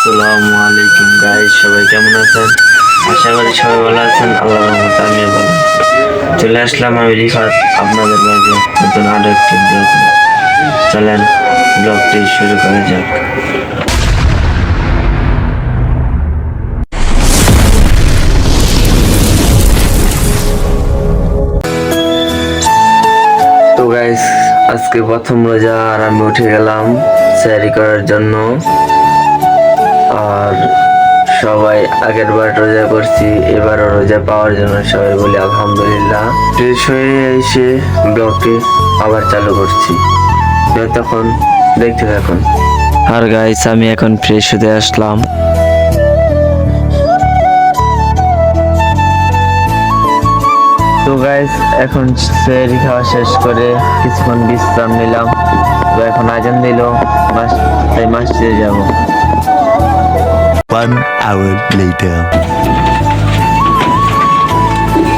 আসসালামু আলাইকুম গাইস, সবাই কেমন আছেন? আশা করি সবাই ভালো আছেন। আল্লাহর রহমতে আমিও ভালো আছি। চলে আসলাম আমি রিফাত আপনাদের মাঝে নতুন আরো একটি ব্লগ। চলেন ব্লগটি শুরু করা যাক। তো গাইস, আজকে প্রথম রোজা আর আমি উঠে গেলাম সেহরি করার জন্য। আর সবাই আগের বার রোজা করছি, এবারও রোজা পাওয়ার জন্য সবাই বলি আলহামদুলিল্লাহ। ফ্রেশ হয়ে এসে ব্লগটি আবার চালু করছি, তখন দেখতে থাকুন। আর গাইস, আমি এখন ফ্রেশ হতে আসলাম। তো গাইস, এখন সেহরি খাওয়া শেষ করে কিছুক্ষণ বিশ্রাম নিলাম। তো এখন আজান দিল, তাই মসজিদে যাব। 1 hour later.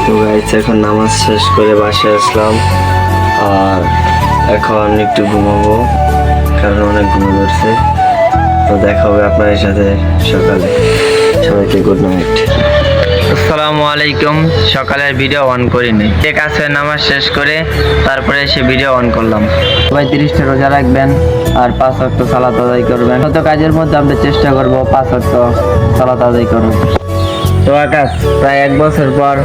তো গাইস, এখন নামাজ শেষ করে বাসায় আসলাম। আর এখন একটু ঘুমাবো, কারণ অনেক ঘুম ধরছে। তো দেখা হবে আপনাদের সাথে সকালে। সবাইকে গুড নাইট। আসসালামু আলাইকুম। সকালের ভিডিও অন করিনি, ঠিক আছে। নামাজ শেষ করে তারপরে এসে ভিডিও অন করলাম। সবাই 30টা রোজা রাখবেন আর 5 ওয়াক্ত সালাত আদায় করবেন। কত কাজের মধ্যে আমরা চেষ্টা করব 5 ওয়াক্ত সালাত আদায় করব। তো আকাশ, প্রায় 1 বছর পর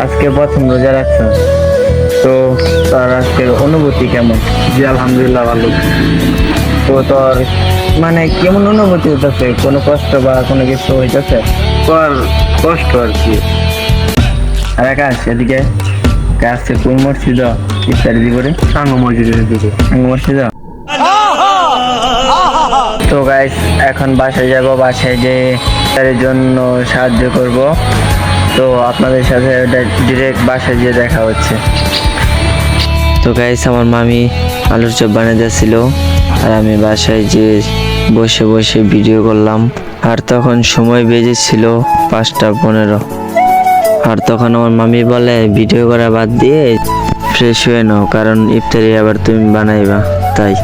আজকে প্রথম রোজা রাখছেন, তো তার আজকের অনুভূতি কেমন? জি আলহামদুলিল্লাহ ভালো। তো তোর মানে কেমন অনুভূতি হইতেছে? কোনো কষ্ট বা কোনো কিছু হইতেছে? কষ্ট আর কি। আর আকাশ, এদিকে আজকে কোন মসজিদ ইফতারি দিবরে? সাঙ্গ মসজিদের দিকে। মসজিদ। তো গাইস, এখন বাসায় যাব। বাসায় যে ইফতারের জন্য সাহায্য করব। তো আপনাদের সাথে ডিরেক্ট বাসায় গিয়ে দেখা হচ্ছে। তো গাইস, আমার মামি আলুর চপ বানিয়ে দিয়েছিল, আর আমি বাসায় যে বসে বসে ভিডিও করলাম। আর তখন সময় বেজেছিল 5টা 15। আর তখন আমার মামি বলে ভিডিও করা বাদ দিয়ে ফ্রেশ হয়ে নাও, কারণ ইফতারি আবার তুমি বানাইবা, তাই।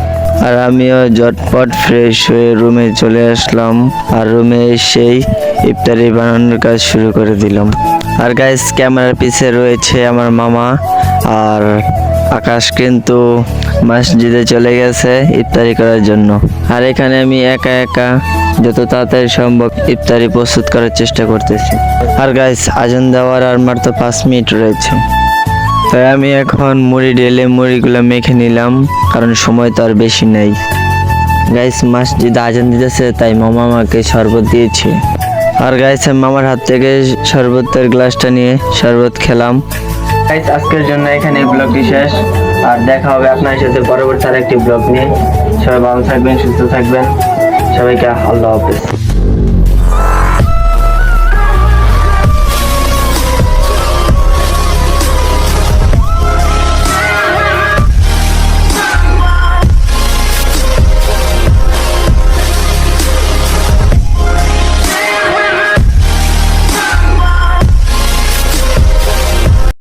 আর আমিও ঝটপট ফ্রেশ হয়ে রুমে চলে আসলাম। আর রুমে এসেই ইফতারি বানানোর কাজ শুরু করে দিলাম। আর গাইস, ক্যামেরার পিছে রয়েছে আমার মামা, আর আকাশ কিন্তু মসজিদে চলে গেছে ইফতারি করার জন্য। আর এখানে আমি একা একা যত তাড়াতাড়ি সম্ভব ইফতারি প্রস্তুত করার চেষ্টা করতেছি। আর গাইস, আজান দেওয়ার আর মাত্র 5 মিনিট রয়েছে, তাই আমি এখন মুড়ি ঢেলে মুড়িগুলো মেখে নিলাম, কারণ সময় তো আর বেশি নেই। গাইস, মসজিদে আজান দিতেছে, তাই মামা আমাকে শরবত দিয়েছে। আর গাইস, মামার হাত থেকে শরবতের গ্লাসটা নিয়ে শরবত খেলাম। গাইস, আজকের জন্য এখানে ব্লগটি শেষ। আর দেখা হবে আপনার সাথে পরবর্তী আরেকটি ব্লগ নিয়ে। সবাই ভালো থাকবেন, সুস্থ থাকবেন। সবাইকে আল্লাহ হাফেজ।